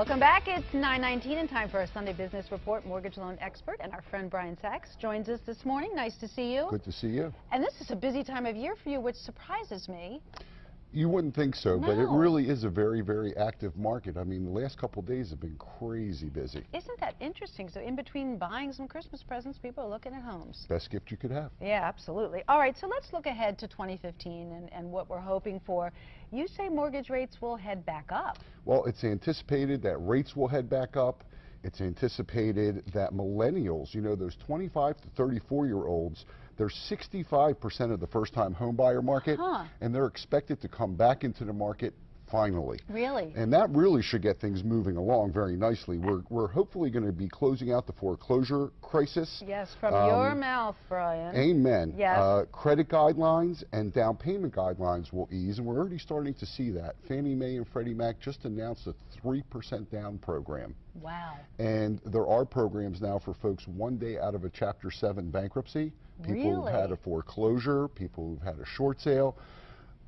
Welcome back. It's 9:19 and time for our Sunday Business Report. Mortgage loan expert and our friend Brian Sachs joins us this morning. Nice to see you. Good to see you. And this is a busy time of year for you, which surprises me. You wouldn't think so, No. but it really is a very, very active market. I mean, the last couple of days have been crazy busy. Isn't that interesting? So in between buying some Christmas presents, people are looking at homes. Best gift you could have. Yeah, absolutely. All right, so let's look ahead to 2015 and what we're hoping for. You say mortgage rates will head back up. Well, it's anticipated that rates will head back up. It's anticipated that millennials, you know, those 25 to 34-year-olds, they're 65% of the first-time home buyer market, and they're expected to come back into the market finally. Really? And that really should get things moving along very nicely. We're hopefully going to be closing out the foreclosure crisis. Yes, from your mouth, Brian. Amen. Yes. Credit guidelines and down payment guidelines will ease, and we're already starting to see that. Fannie Mae and Freddie Mac just announced a 3% down program. Wow. And there are programs now for folks 1 day out of a Chapter 7 bankruptcy. People who've had a foreclosure, people who've had a short sale.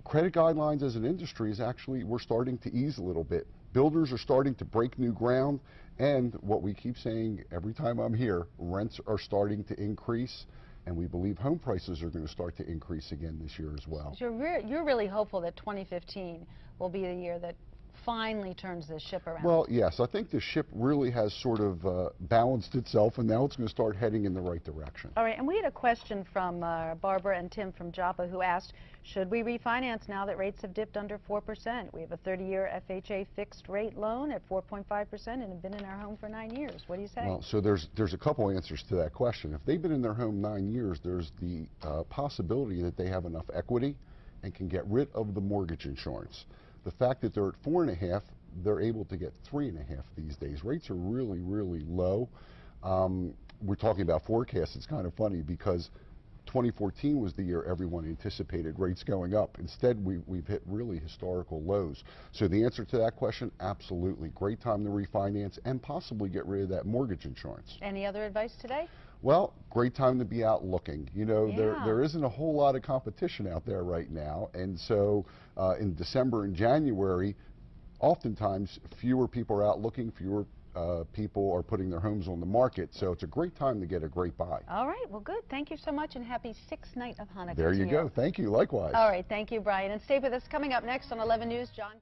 Credit guidelines as an industry is actually, we're starting to ease a little bit. Builders are starting to break new ground, and what we keep saying every time I'm here, rents are starting to increase, and we believe home prices are going to start to increase again this year as well. So you're really hopeful that 2015 will be the year that finally turns this ship around. Well, yes, I think the ship really has sort of balanced itself, and now it's going to start heading in the right direction. All right, and we had a question from Barbara and Tim from Joppa who asked, should we refinance now that rates have dipped under 4%? We have a 30-year FHA fixed rate loan at 4.5% and have been in our home for 9 years. What do you say? Well, so there's a couple answers to that question. If they've been in their home 9 years, there's the possibility that they have enough equity and can get rid of the mortgage insurance. The fact that they're at 4.5, they're able to get 3.5 these days. Rates are really, really low. We're talking about forecasts. It's kind of funny because 2014 was the year everyone anticipated rates going up. Instead, we've hit really historical lows. So the answer to that question, absolutely. Great time to refinance and possibly get rid of that mortgage insurance. Any other advice today? Well, great time to be out looking. You know, there isn't a whole lot of competition out there right now, and so in December and January, oftentimes fewer people are out looking, fewer people are putting their homes on the market, so it's a great time to get a great buy. All right, well good. Thank you so much and happy 6th night of Hanukkah. There you go. Thank you. Likewise. All right, thank you, Brian. And stay with us. Coming up next on 11 News, John